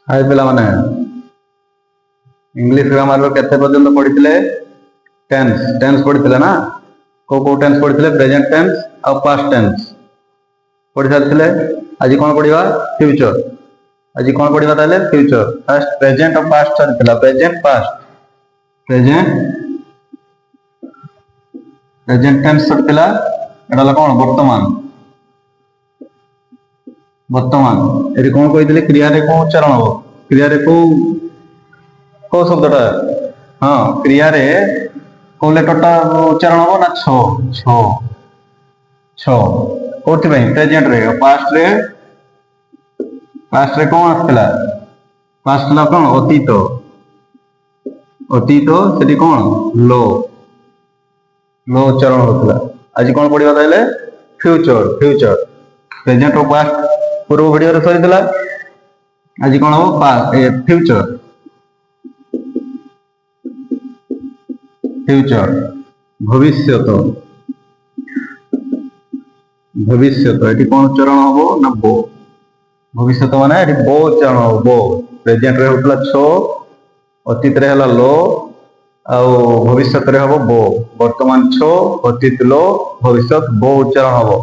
हाय पिला माने English grammar रो केते पर्यंत पढ़िथिले टेंस पढ़िथिले ना को टेंस पढ़िथिले प्रेजेंट टेंस और पास्ट टेंस पढ़ि सारथिले आज कोन पढ़िबा फ्यूचर आज कोन पढ़िबा ताले फ्यूचर फर्स्ट प्रेजेंट और पास्ट सारथिला प्रेजेंट टेंस सारथिला एडाला कोन वर्तमान एरी कोन कहिथिले क्रिया रे को उच्चारण हो क्रिया रे को शब्दटा हां क्रिया रे को लेटरटा उच्चारण हो ना छो छो छो कोथि भाई प्रेजेंट रे पास्ट रे कोन आस्थिला पास्ट ला कोन अतीत सेठी कोन लो उच्चारण होतला आज कोन पढिबा ताले फ्यूचर प्रेजेंट और पास्ट पूर्व वीडियो रे सरीला आज कोन हो फ्यूचर भविष्यत एटी कोन उच्चारण हो ना बो भविष्यत माने एटी बो उच्चारण हो बो प्रेजेंट रे होतला छो अतीत रे हला लो आ भविष्यत रे हबो बो वर्तमान छो अतीत लो भविष्यत बो उच्चारण हबो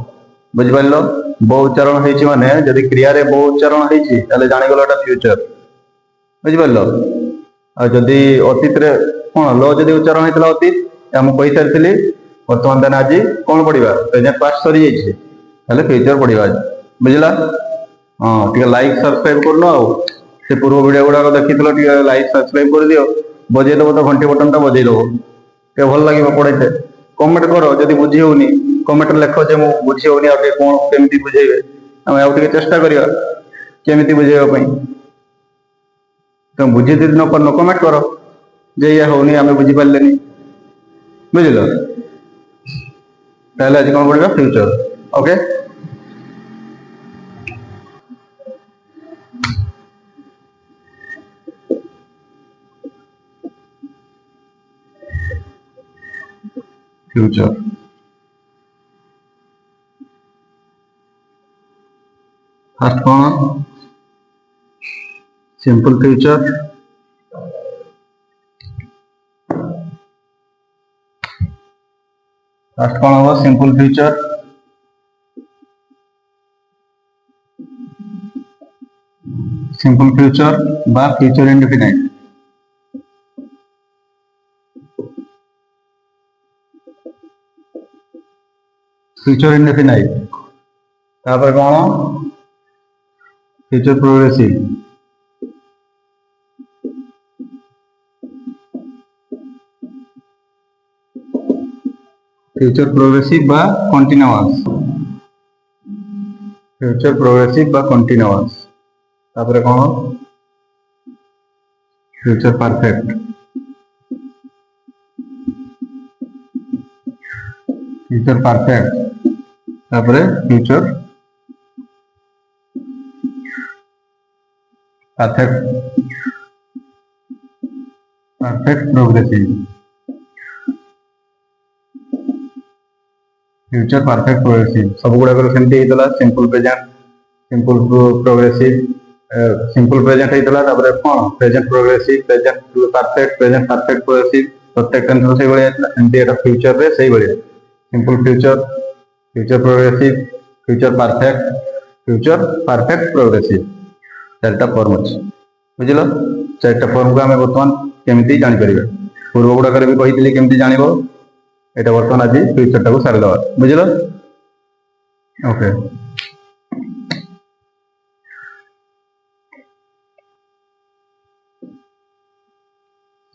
बुझि पाइलो बो उच्चारण होइछि माने जदि क्रिया रे बो उच्चारण होइछि ताले जानि गलो एटा फ्यूचर बुझि पाइलो आ जदि अतीत रे कोन लो जदि उच्चारण हेतला अतीत हम कहि सारथिली वर्तमान देन आज कोन पढिबा प्रेजेंट पास्ट सरी जाइछि ताले फ्यूचर पढिबा बुझिला हां ठीक लाइक सब्सक्राइब करनो आ से पूर्व वीडियो गुडा देखितलो ठीक लाइक सब्सक्राइब कर दियो बजे दबो तो घंटी बटन ता बजे दबो के भल लागिबो पढैते कमेंट करो जदि बुझी होनी कमेंट लिखो जे मु बुझी होनी आ कोन केमती बुझेबे हम आ चेष्टा करिया केमती बुझेबा पई तुम बुझी दिन न कमेंट करो जे या होनी हमें बुझी पारलेनी बुझिलो ताले आज कोन पढिबा फ्यूचर ओके फ्यूचर फर्स्ट कौन सिंपल फ्यूचर फर्स्ट कौन होगा सिंपल फ्यूचर बा फ्यूचर इंडेफिनाइट फ्यूचर इंडेफिनाइट तापर कौन फ्यूचर प्रोग्रेसिव बा कंटीन्यूअस तापर कौन फ्यूचर परफेक्ट तापर future perfect progressive future perfect progressive सब गुडा कर सेमती हेतला simple present simple progressive simple present हेतला तापर कोन present progressive present perfect progressive प्रत्येक टेंस से बळे सेमती एटा फ्यूचर रे सही बळे simple future progressive future perfect progressive चारटा फॉर्म अछि बुझिलो चारटा फॉर्म को हमें वर्तमान केमिति जानि परिबे पूर्व गुडा कर भी कहितली केमिति जानिबो एटा वर्तमान आज फ्यूचर टाको सारि दवा बुझिलो ओके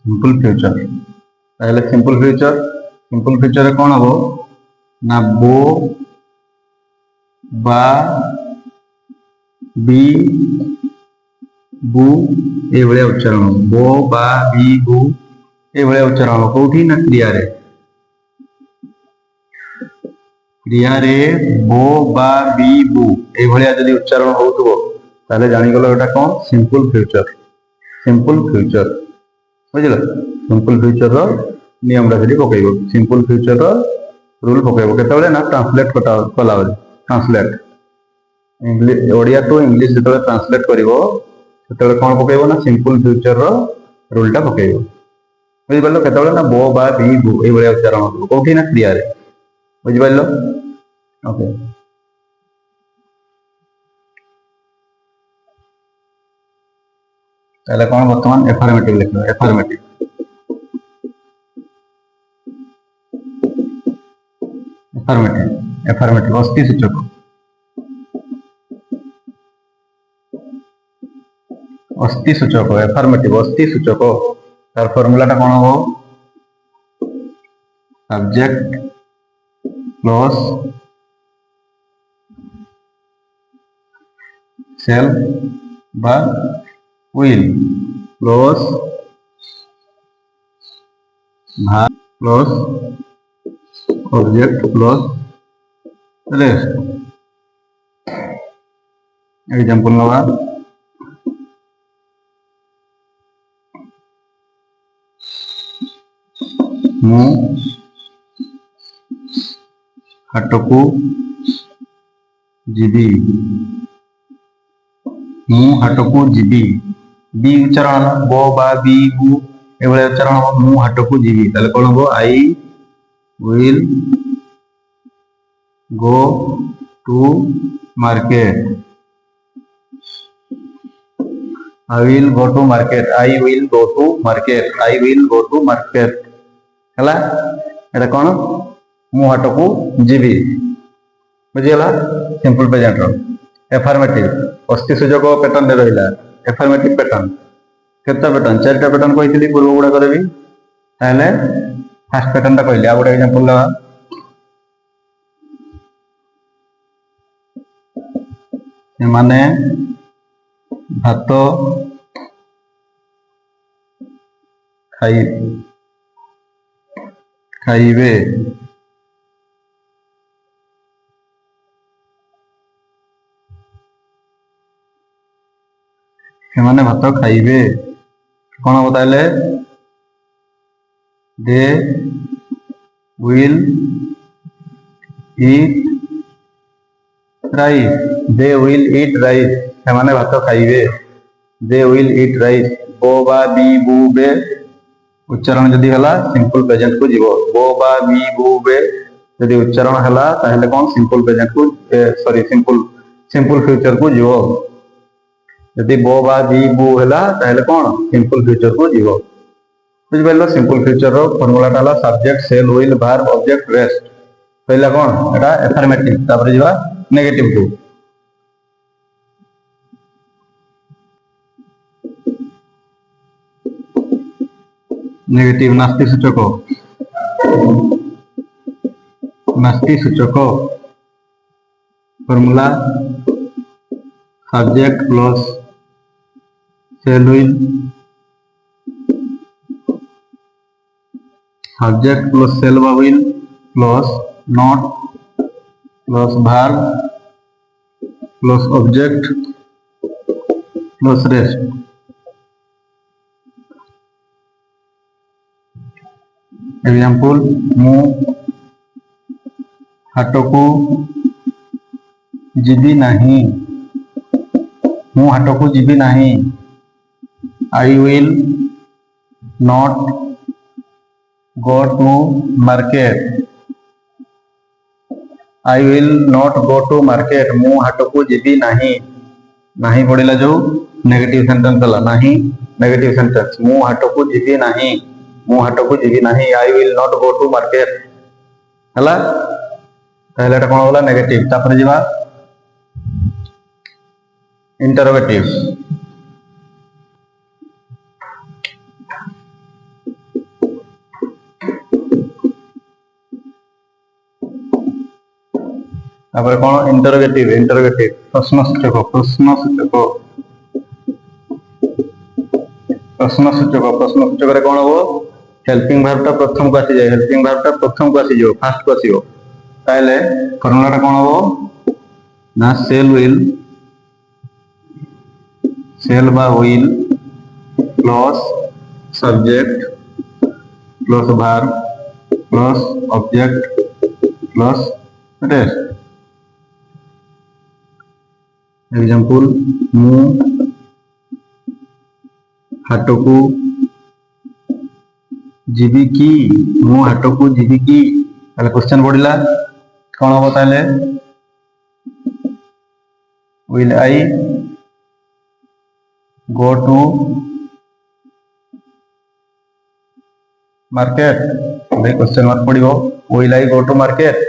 सिंपल फ्यूचर पहले सिंपल फ्यूचर रे कोन हबो ना बो बा बी बु ए भलिया उच्चारण बो बा बी बु ए भलिया उच्चारण कोठी ना क्रिया रे बो बा बी बु ए भलिया जदी उच्चारण होतबो ताले जानि गलो एटा कोन सिंपल फ्यूचर बुझिलो सिंपल फ्यूचर रो नियम रा जदी पकैबो सिंपल फ्यूचर रो रूल पकैबो केतबेले ना ट्रांसलेट कला translate English Odia to English जतबे ट्रांसलेट करिवो ସେତେବେଳେ कौन पकेइबो ना सिंपल फ्यूचर रो रूल टा पकेइबो बुझि पारलो केतेବେଳେ ना बो बा बी बु एई भलिया उच्चारण होबो कोठी ना क्रिया रे बुझि पारलो ओके ताले कौन वर्तमान एफर्मेटिव लिखो एफर्मेटिव एफर्मेटिव एफर्मेटिव अस्थि सूचक अस्थि सूचक एफर्मेटिव अस्थि सूचक तार फॉर्मूला टा कौन हो सब्जेक्ट प्लस सेल बा विल प्लस भार plus object plus rest example नवा मु हाटकू जीवी मु हाटकू जीवी बी उच्चारण बो बा बी बु एभले उच्चारण मु हाटकू जीवी ताले कोन हो I will go to market I will go to market I will go to market I will go to market हला एटा कोन मु हाटकू जीवी बुझियला सिंपल प्रेजेंट रो एफर्मेटिव अस्थि सूचक पैटर्न दे रहिला एफर्मेटिव पैटर्न केता पैटर्न चारटा पैटर्न कहितली पूर्व गुडा करबी ताले फर्स्ट पैटर्न ता कहली आ गुडा एग्जांपल लगा माने भात खाइबे ସେମାନେ ଭାତ ଖାଇବେ କଣ बताइले they will eat rice they will eat rice ସେମାନେ ଭାତ ଖାଇବେ they will eat rice बो बा बी बु बे उच्चारण जदि हला सिंपल प्रेजेंट को जीवो बो बा बी बु बे जदि उच्चारण हला ताहले कोन सिंपल प्रेजेंट को सॉरी सिंपल फ्यूचर को जीवो यदि बो बा बी बु हला ताहले कोन सिंपल फ्यूचर को जीवो बुझ पाइलो सिंपल फ्यूचर रो फार्मूला टा हला subject shall will verb object rest पहला कोन एटा एफर्मेटिव तापर जीवा नेगेटिव टू नेगेटिव नास्ति सूचक formula subject plus shall will subject plus shall will plus not plus verb plus object plus rest example मु हाटकू जीवी नहीं मु हाटकू जीवी नहीं I will not go to market I will not go to market मु हाटकू जीवी नहीं नहीं पड़िला जो नेगेटिव सेंटेंस हला नहीं नेगेटिव सेंटेंस मु हाटकू जीवी नहीं मु हाटकू जीवी नहीं I will not go to market हला पहले एटा कोन होला नेगेटिव तापर जीवा इंटरोगेटिव तापर कोन इंटरोगेटिव इंटरोगेटिव प्रश्न सूचक रे कोन हो हेल्पिंग वर्ब टा प्रथम को आसी जाय हेल्पिंग वर्ब टा प्रथम को आसी जो फर्स्ट को आसीओ ताले फॉर्मूला टा कोन हो ना सेल बा will plus subject plus verb plus object plus rest example मु ହାଟକୁ ଯିବି କି ମୁଁ ହାଟକୁ ଯିବି କି ତାହେଲେ क्वेश्चन पढ़िला कौन हम ताले will I go to market भाई क्वेश्चन मार्क पड़ो will I go to market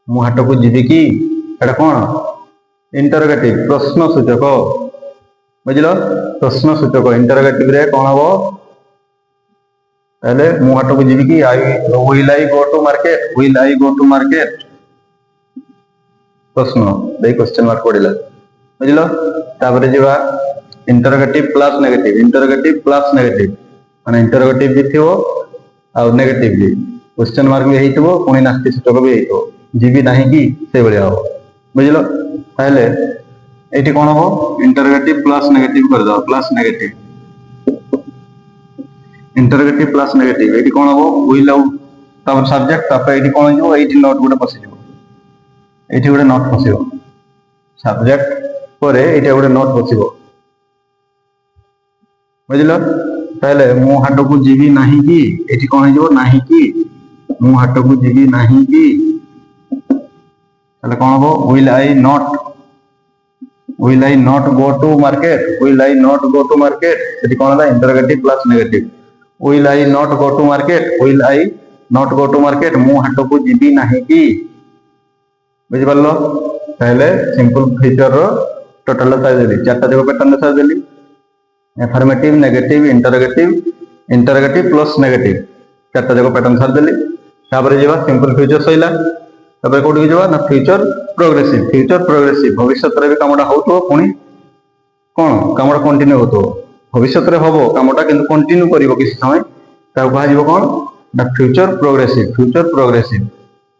मु हाटକୁ ଯିବି କି एटा कौन इंटरोगेटिव प्रश्न सूचक बुझल प्रश्न सूचक इंटरोगेटिव रे कौन हम ताले मु हाटକୁ ଯିବି कि will I go to market will I go to market प्रश्न भाई क्वेश्चन मार्क पड़िला बुझल तापर जीवा इंटरोगेटिव प्लस नेगेटिव माने इंटरोगेटिव भी थियो आ नेगेटिव भी क्वेश्चन मार्क भी हेइतबो पुणी नास्ति सूचक भी हेइतबो जीवी नाही कि से बलिया हो बुझल ताले एठी कोन हो इंटरोगेटिव प्लस नेगेटिव कर दो plus negative interrogative plus negative एठी कोन हो विल आउ तापर सब्जेक्ट तापर एठी कोन हो एठी नोट गुडे पसि जो एठी गुडे नोट पसिबो सब्जेक्ट परे एठी गुडे नोट पसिबो बुझल ताले मु हाटକୁ ଯିବି ନାହିଁ କି एठी कोन हो नाही कि मु हाटକୁ ଯିବି ନାହିଁ कि ताले कोन हो will I not go to market will I not go to market एठी कोन होला interrogative plus negative will I not go to market will I not go to market मु हाटକୁ ଯିବି ନାହିଁ कि बुझि परलो ताले सिंपल फीचर रो टोटल साइज देली चारटा देबो पैटर्न साइज देली affirmative negative interrogative plus negative चारटा देबो पैटर्न साइज देली तापर जेबा सिंपल फ्यूचर सइला तापर कोडी जेबा ना फ्यूचर प्रोग्रेसिव भविष्य रे भी कामटा होतो पुणी कोन कामटा कंटिन्यू होतो भविष्य रे होबो कामटा किंतु कंटिन्यू करिवो किसी समय ता कहा जीवो कोन ना फ्यूचर प्रोग्रेसिव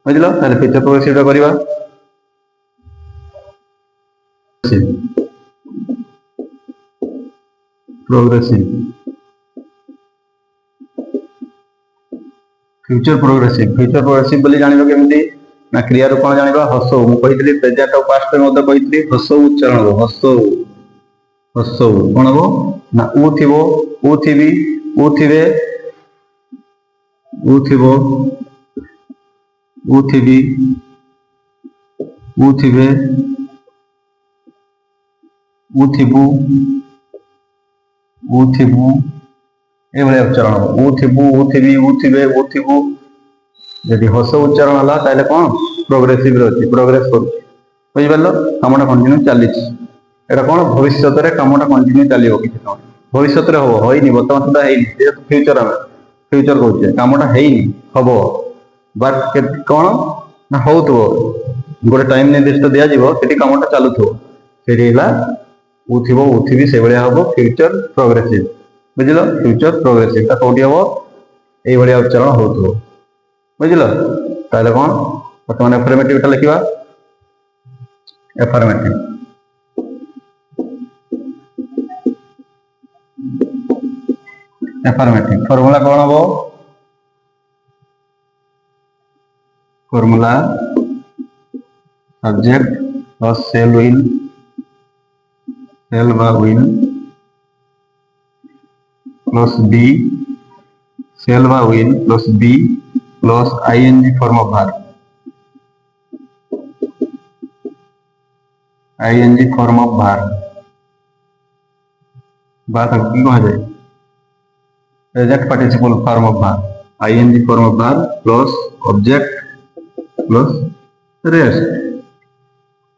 बुझलो ताले फ्यूचर प्रोग्रेसिव रा करिवा फ्यूचर प्रोग्रेसिव बोली जानिबो केमती ना क्रिया रो कोन जानिबा हसो मु कहितली प्रेजेंट और पास्ट में मते कहितली हसो उच्चारण हो हसो कोन हो ना उ थिबो उ थिबी उ थिबे उ थिबो उ थिबी उ थिबे उ थिबु उ थिबु ए भले उच्चारण उ थिबु उ थिबी उ थिबे उ थिबु यदि हस उच्चारण हला ताले कोन प्रोग्रेसिव रहछि प्रोग्रेस करछि बुझि परलो कामटा कंटिन्यू चली एटा कोन भविष्य रे कामटा कंटिन्यू चलियो कि भविष्य रे हो होइनी वर्तमान सुधा हेइनी जे फ्यूचर कहउछे कामटा हेइनी हबो बट कोन ना होउतो गोटे टाइम निर्दिष्ट दिया जीवो सेठी कामटा चालुथो सेठी हला उथिबो उथिबी से बलिया हबो फ्यूचर प्रोग्रेसिव बुझिलो फ्यूचर प्रोग्रेसिव ता कोठी हबो एई बलिया उच्चारण होतो बुझिलो ताले कोन वर्तमान एफर्मेटिव टा लिखिबा एफर्मेटिव फार्मूला कोन हबो formula subject plus shall will plus b shall va will plus b plus ing form of verb बात अब की कहा जाए present participle form of verb ing form of verb plus object plus rest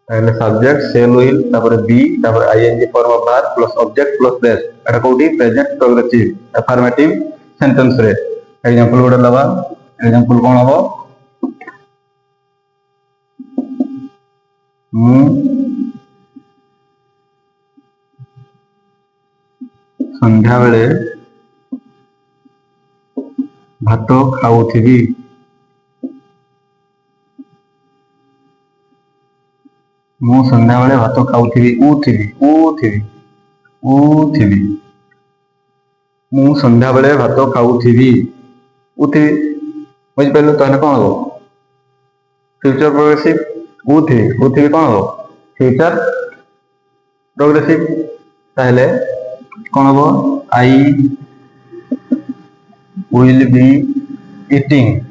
ताले subject shall will तापर be तापर ING form of verb plus object plus rest एटा कोडी प्रेजेंट प्रोग्रेसिव अफर्मेटिव सेंटेंस रे एग्जांपल गोडा लबा एग्जांपल कोन हबो मु संध्या बेले भात खाउथिबी मु संध्या बेले भात खाउथिबी उथिबी मु संध्या बेले भात खाउथिबी उथिबी बुझ पहले तो कौन हो फ्यूचर प्रोग्रेसिव उथिबी कौन हो फ्यूचर प्रोग्रेसिव ताहले कौन हो I will be eating.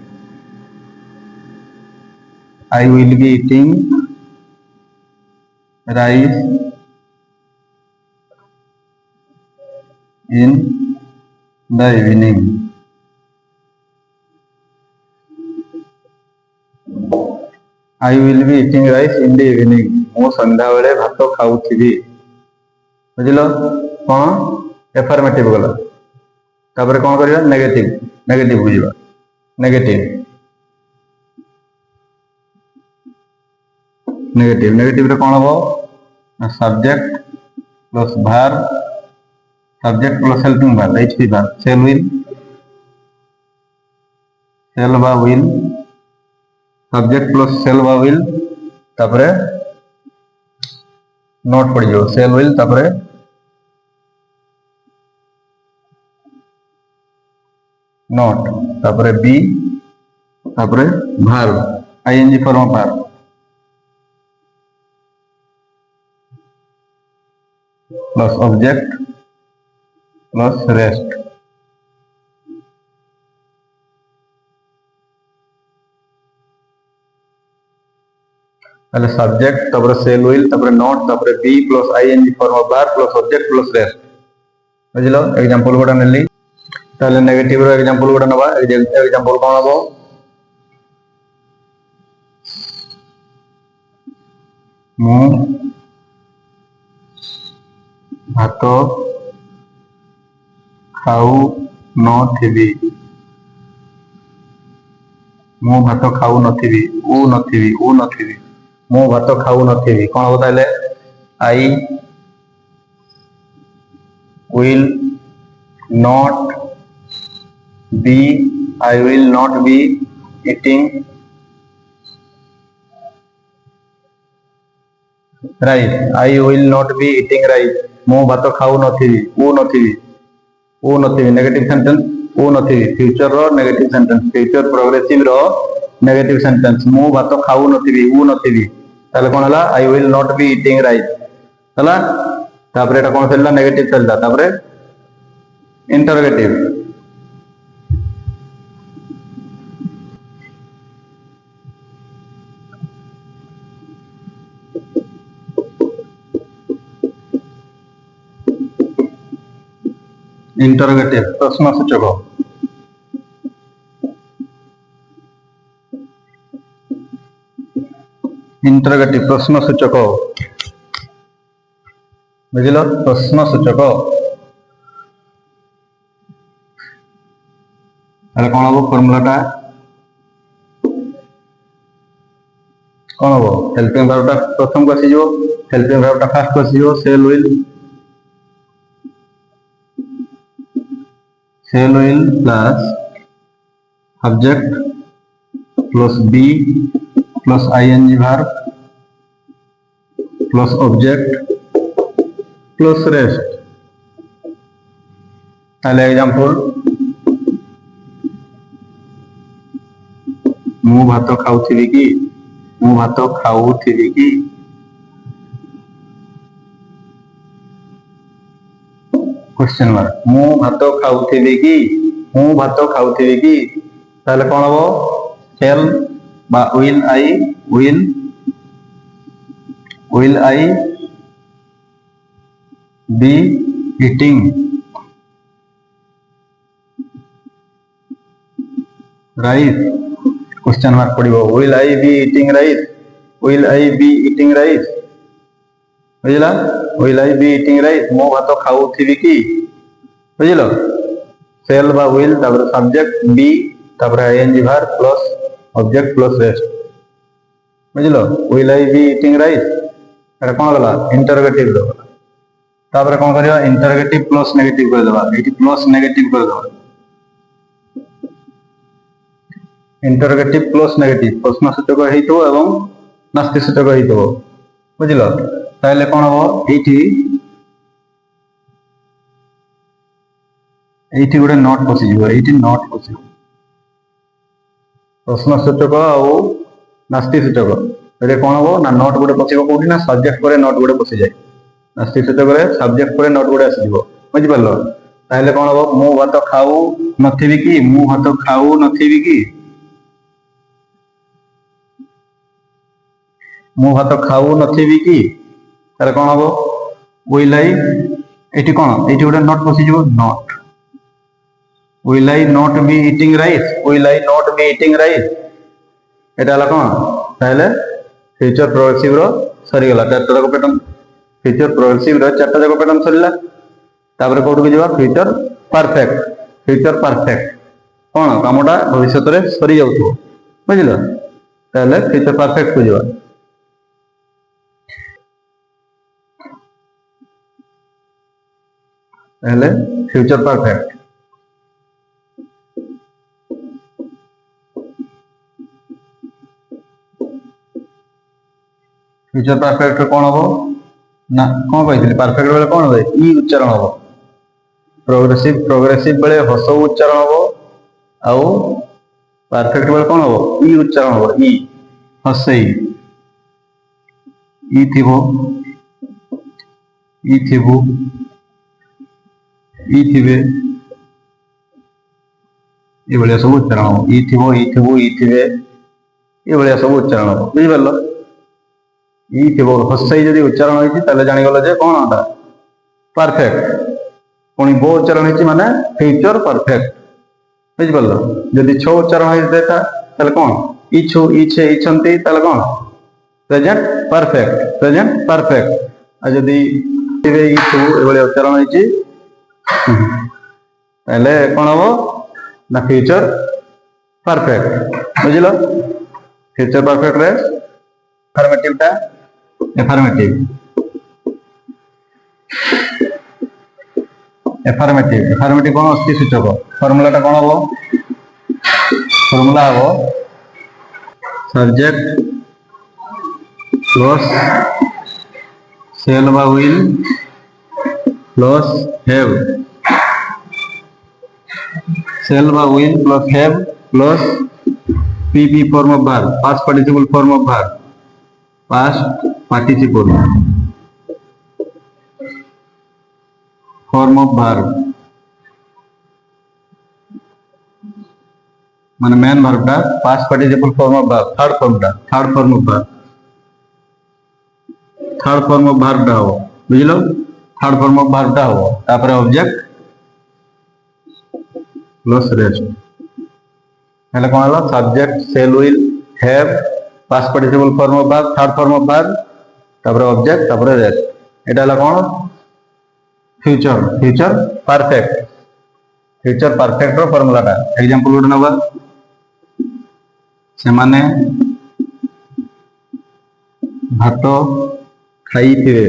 I will be eating rice in the evening. I will be eating rice in the evening. ମୁଁ ସନ୍ଧ୍ୟାବେଳେ ଭାତ ଖାଉଥିବି। ବୁଝିଲ କଣ ଏଫର୍ମେଟିଭ ଗଲା। ତାପରେ କଣ କରିବା ନେଗେଟିଭ ନେଗେଟିଭ ବୁଝିବା ନେଗେଟିଭ ନେଗେଟିଭ ନେଗେଟିଭ ରେ କଣ ହବ subject plus verb subject plus helping verb HP verb shall बा विल सब्जेक्ट प्लस शेल बा विल तापरे नोट पड़ जाओ शेल विल तापरे नोट तापरे बी तापरे verb ING form verb plus object plus rest subject तापर सेल विल तापर नोट तापर be plus ING form of verb plus object plus rest बुझिलो एग्जांपल गोटा नेली ताले नेगेटिव रो एग्जांपल गोटा नबा एग्जांपल कोन हबो मु भात खाऊ नथिबी मु भात खाऊ नथिबी उ नथिबी मु भात खाऊ नथिबी कौन हम ताले I will not be I will not be eating rice I will not be eating rice मु भात खाऊ नथिबी उ नथिबी नेगेटिव सेंटेंस उ नथिबी फ्यूचर रो नेगेटिव सेंटेंस फ्यूचर प्रोग्रेसिव रो नेगेटिव सेंटेंस मु भात खाऊ नथिबी उ नथिबी ताले कोन हला I will not be eating rice हला तापरे एटा कोन चलला नेगेटिव चलला तापरे इंटरोगेटिव इंटरोगेटिव प्रश्नसूचक इंटरोगेटिव प्रश्नसूचक बुझिल प्रश्नसूचक अरे कौन हम फॉर्मूलाटा कौन हम हेल्पिंग वर्बटा प्रथम को आसीजो हेल्पिंग वर्बटा फास्ट को आसीजो shall will plus subject plus be plus ING verb plus object plus rest ताले एग्जांपल मु भात खाउथिबी की मु भात खाउथिबी की क्वेश्चन मार्क मु भात खाउथिबी की मु भात खाउथिबी की ताले कोन हबो शेल बा will I be eating rice question mark पड़िबो will I be eating rice बुझिला will I be eating rice मो भात खाउथिबी की बुझिलो सेल बा विल तापर सब्जेक्ट बी तापर I N G verb plus object plus rest बुझिलो will I be eating rice एटा कोन गला इंटरोगेटिव दो तापर कोन करियो इंटरोगेटिव प्लस नेगेटिव कर देबा एटी प्लस नेगेटिव कर देबा इंटरोगेटिव प्लस नेगेटिव प्रश्नसूचक हेइतो एवं नास्तिसूचक हेइतो बुझिलो ताले कोन हो एठी गोटे नॉट पसिजिवो एठी नॉट पसिजिवो प्रश्नसूचक आउ नास्तिसूचक एरे कोन हो ना नॉट गोटे पसिबो कोठी ना सब्जेक्ट परे नॉट गोटे पसि जाय नास्तिसूचक रे सब्जेक्ट परे नॉट गोटे आसीजिवो बुझि परलो ताहले कौन हम मु भात खाऊ नथिबी कि मु भात खाऊ नथिबी कि मु भात खाऊ नथिबी कि ताहले कौन हम विल आई एटी कौन एटी गोटे नॉट पशिजिवो not will I not be eating rice will I not be eating rice एटा हला कौन ताहले फ्यूचर प्रोग्रेसिव रो सरीगला चारटा जाक पैटर्न फ्यूचर प्रोग्रेसिव रो चारटा जाक पैटर्न सरीला तापर कोड को जीवा फ्यूचर परफेक्ट कौन कामटा भविष्य रे सरी जाउथो बुझिलो ताहले फ्यूचर परफेक्ट को जीवा ताहले फ्यूचर परफेक्ट फ्यूचर परफेक्ट कौन हम ना कौन कही परफेक्ट बेले कौन हे ई उच्चारण हम प्रोग्रेसिव बेले हस उच्चारण हम आउ परफेक्ट बेले कौन हम ई उच्चारण हम ई हसई ई थिबो ई थिबु ई थिबे ये भलिया सब उच्चारण हम ई थिबो ई थिबु ई थिबे ये भलिया सब उच्चारण हम बुझि परलो ई थिबो हसई जदी उच्चारण होइछि ताले जानि गलो जे कोन होता परफेक्ट पुणी बो उच्चारण होइछि माने फ्यूचर परफेक्ट बुझि परलो जदी छ उच्चारण होइछि देता ताले कोन इछु इछे इछंती ताले कोन प्रेजेंट परफेक्ट आ जदी थिबे इछु ए भलिया उच्चारण होइछि ताले कोन हबो ना फ्यूचर परफेक्ट बुझिलो फ्यूचर परफेक्ट रे अफर्मेटिव टा एफर्मेटिव कौन अस्थि सूचक फॉर्मूला टा कौन हम फॉर्मूला हम सब्जेक्ट प्लस सेल बा विल प्लस हैव सेल बा will plus have plus PP form of verb past participle form of verb past participle form of verb माने मेन वर्ब टा past participle form of verb third form of verb टा हो बुझिलो third form of verb टा हो तापर object plus rest हेले कोन हला subject shall will have past participle form of verb third form of verb तापर ऑब्जेक्ट तापर रेस्ट एटा हला कोन फ्यूचर परफेक्ट रो फार्मूला टा एग्जांपल गुड नबा से माने भात खाइथिबे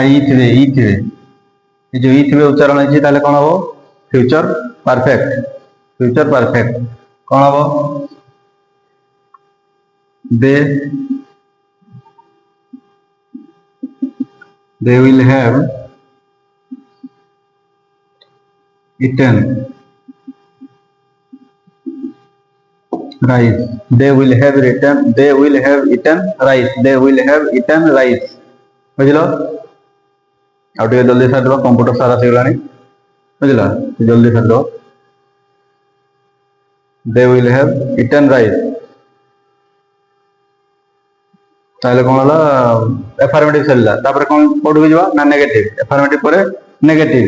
ई थिबे ये जो ई थिबे उच्चारण है ताले कोन हो फ्यूचर परफेक्ट कोन हो they will have eaten rice they will have eaten rice बुझलो आउ टे जल्दी सार दो कंप्यूटर सारा सिगलानी बुझला जल्दी सार दो they will have eaten rice ताले कोन हला एफर्मेटिव सरिला तापर कोन पढु बिजवा ना नेगेटिव एफर्मेटिव परे नेगेटिव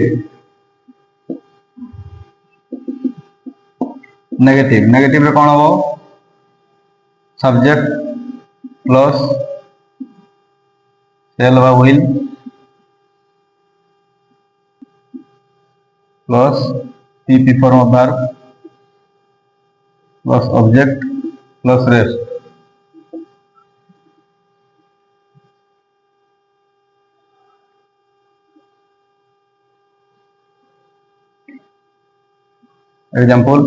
रे कोन हो सब्जेक्ट प्लस शेल बा will plus PP form of verb plus object plus rest example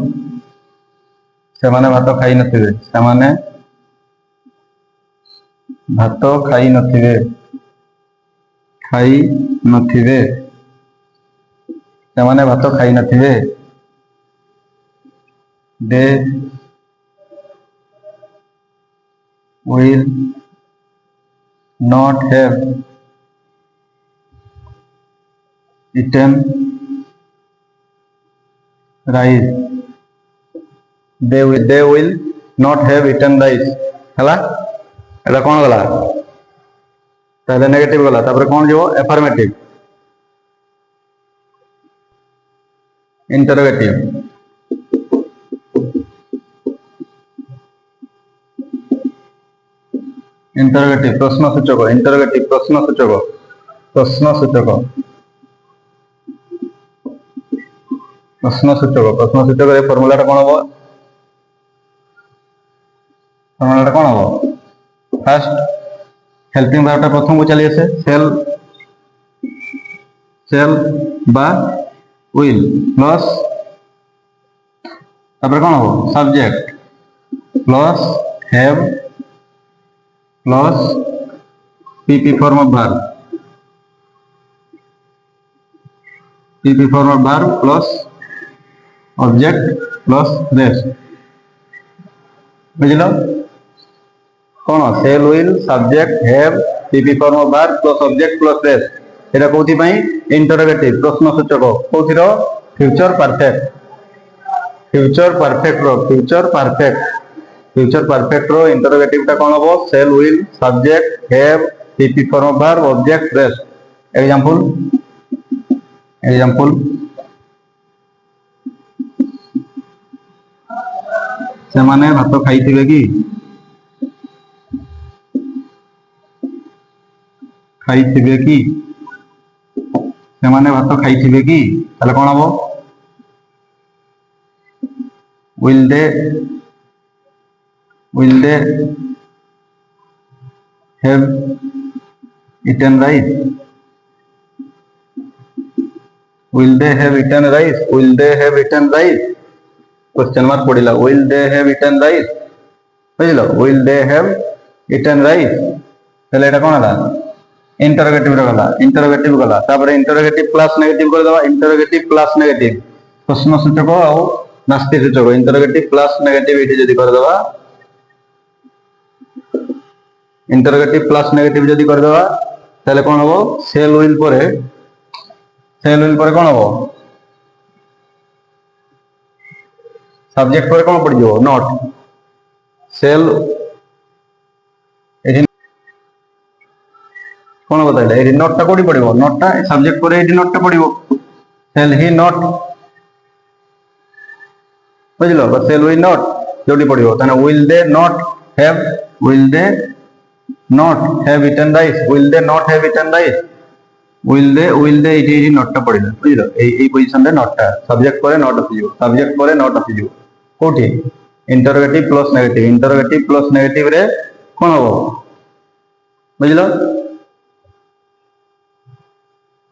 से माने भात खाई नथिबे से माने भात खाई नथिबे से माने भात खाई नथिबे दे will not have eaten rice. They will not have eaten rice. ହେଲା ଏଟା କଣ ଗଲା ତାହେଲେ ନେଗେଟିভ ଗଲା ତାପରେ କଣ ଯିବ affirmative interrogative interrogative ପ୍ରଶ୍ନସୂଚକ interrogative ପ୍ରଶ୍ନସୂଚକ ପ୍ରଶ୍ନସୂଚକ ପ୍ରଶ୍ନସୂଚକରେ ଫର୍ମୁଲାଟା କଣ ହବ फास्ट हेल्पिंग भार्बटा प्रथम को चली आसे सेल बा विल प्लस तापर कौन हो subject plus have plus PP form of verb plus object plus rest बुझल कौन shall will subject have PP form of verb plus object plus rest एटा कोथि पई इंटरोगेटिव प्रश्नसूचक कोथिर फ्यूचर परफेक्ट रो इंटरोगेटिव टा कोन हो shall will subject have PP form of verb object rest example से माने भात खाइथिबे कि ସେମାନେ ଭାତ ଖାଇଥିବେ କି ତାହେଲେ କଣ ହବ will they have eaten rice question mark पड़िला will they have eaten rice बुझिलो will they have eaten rice ताहले एटा कोन हला इंटरोगेटिव गला तापर इंटरोगेटिव प्लस नेगेटिव कर दवा इंटरोगेटिव प्लस नेगेटिव प्रश्नसूचक और नास्तिसूचक इंटरोगेटिव प्लस नेगेटिव इति जदी कर दवा इंटरोगेटिव प्लस नेगेटिव जदी कर दवा ताले कोन हो सेल विल परे कोन हो सब्जेक्ट परे कोन पड़ जो नॉट सेल कौन बताइला ये नॉट टा कोडी पड़िबो नॉट टा सब्जेक्ट पर एडी नॉट टा पड़िबो सेल ही नॉट बुझलो बस सेल वी नॉट जोडी पड़िबो तने will they not have eaten rice will they not have eaten rice will they एडी नॉट टा पड़िला बुझलो एई पोजीशन रे नॉट टा सब्जेक्ट पर नॉट आसीजो कोठी इंटरोगेटिव प्लस नेगेटिव रे कोन हो बुझलो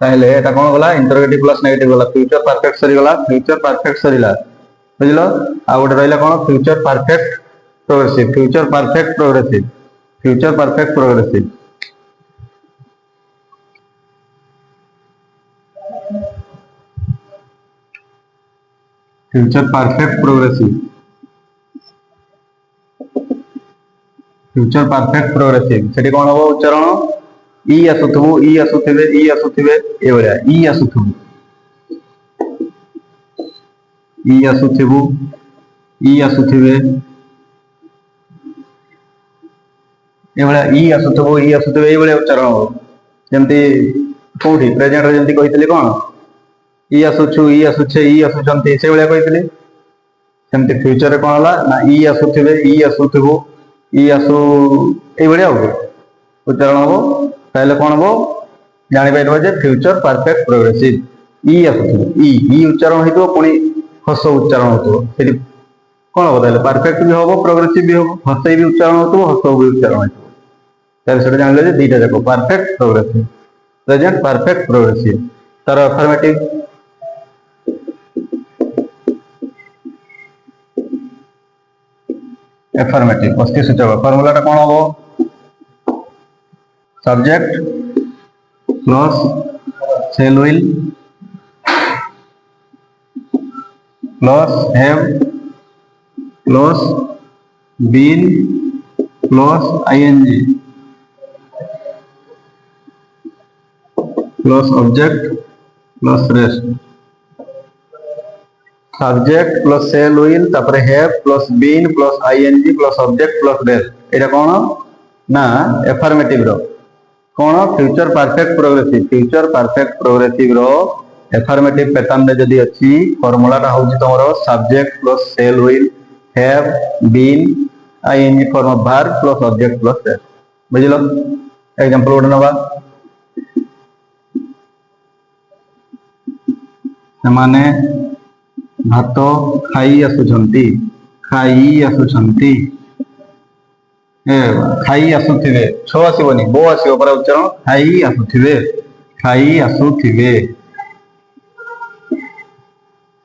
ताहले एटा कोन गला इंटरोगेटिव प्लस नेगेटिव गला फ्यूचर परफेक्ट सरीला बुझलो आ गोटे रहला कोन future perfect progressive future perfect progressive सेठी कोन हो उच्चारण ई आसुथिबे ए भलिया ई आसुथिबु ई आसुथिबे ए भलिया ई आसुथिबु ए भलिया उच्चारण हो जेंति कोठी प्रेजेंट रे जेंति कहितली कोन ई आसुछु ई आसुछे ई आसुचंती से भलिया कहितली सेंति फ्यूचर रे कोन हला ना ई आसुथिबे ई आसुथिबु ई आसु ए भलिया हो उच्चारण हो ताहले कोन हो जानि पाइबो जे फ्यूचर परफेक्ट प्रोग्रेसिव ई आसुथिबो ई उच्चारण हेतो पुनी हस उच्चारण होतो सेठी कोन हो ताहले परफेक्ट भी होबो प्रोग्रेसिव भी होबो हस भी उच्चारण होतो हस भी उच्चारण होतो ताहले सेटा जानले जे दीटा जाको perfect progressive present perfect progressive तार affirmative अस्थि सूचक फार्मूला टा कोन हो subject plus shall will plus have plus been plus I N G plus object plus rest subject plus shall will तापर have plus been plus I N G plus object plus rest एटा कोन ना एफर्मेटिव रो कोन फ्यूचर परफेक्ट प्रोग्रेसिव रो affirmative pattern रे जदी अछि फार्मूला टा होछि तमरो subject plus shall will have been ING form of verb plus object plus rest बुझिलो एग्जांपल गोटे नबा माने भात खाई आसुछंती खाई आसुथिबे छो आसीबनी बो आसीबो पर उच्चारण खाई आसुथिबे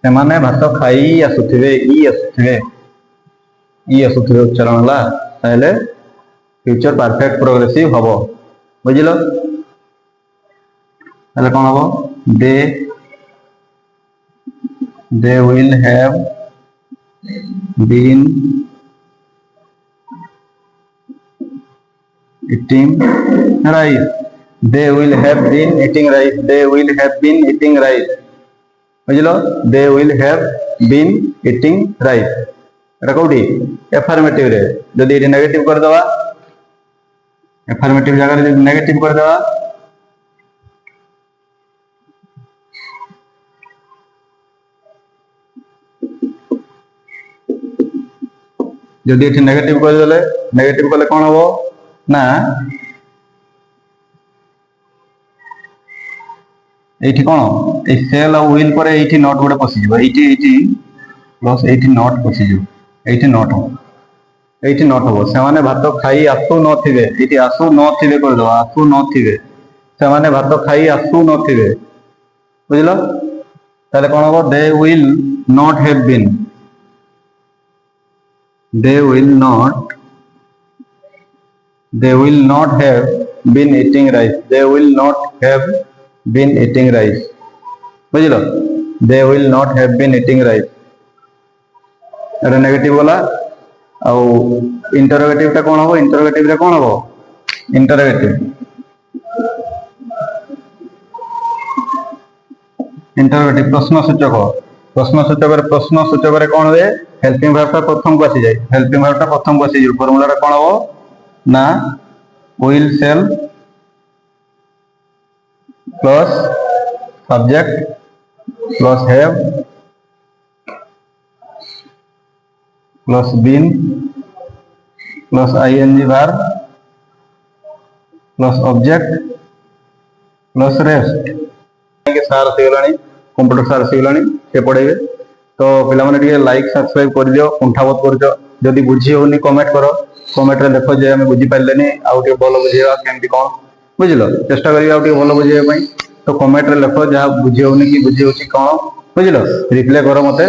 सेमाने भात खाई आसुथिबे ई आसुथिबे उच्चारण हला ताले फ्यूचर परफेक्ट प्रोग्रेसिव हबो बुझिलो ताले कोन हबो they will have been eating rice they will have been eating rice बुझिलो they will have been eating rice एटा कोठी एफर्मेटिव रे जदी एटी नेगेटिव कर दवा एफर्मेटिव जगह रे नेगेटिव कर दवा जदि एठी नेगेटिव कर देले नेगेटिव कले कोन हबो ना एठी कोन ए सेल आ विल पर एठी नॉट गोटे पसि जबो एठी प्लस एठी नॉट पसि जबो एठी नॉट हबो से माने भात खाई आसु नथिबे एठी आसु नथिबे कर दो आसु नथिबे से माने भात खाई आसु नथिबे बुझिलो ताले कोन हबो they will not have been they will not have been eating rice बुझिलो they will not have been eating rice एटा नेगेटिव वाला आ इंटरोगेटिव टा कोन हबो इंटरोगेटिव रे कोन हबो इंटरोगेटिव प्रश्नसूचक रे कोन होए हेल्पिंग वर्ब टा प्रथम को आसी जाय फार्मूला रे कोन हबो ना will shall plus subject plus have plus been plus ING verb plus object plus rest के सार सिगलानी कंप्यूटर सार सिगलानी से पढ़ेबे तो पिला माने टिके लाइक सब्सक्राइब कर दियो कुंठाबत करजो जदी बुझी होनी कमेंट करो कमेंट रे देखो जे हम बुझी पाइलेनी आउ टिके बोलो बुझेवा केमती कोन बुझिलो चेष्टा करियो आउ टिके बोलो बुझेबा पई तो कमेंट रे लिखो जहा बुझी होनी कि बुझी होची कोन बुझिलो रिप्लाई करो मते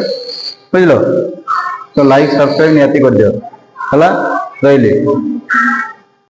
बुझिलो तो लाइक सब्सक्राइब नियति कर दियो हला रहिली।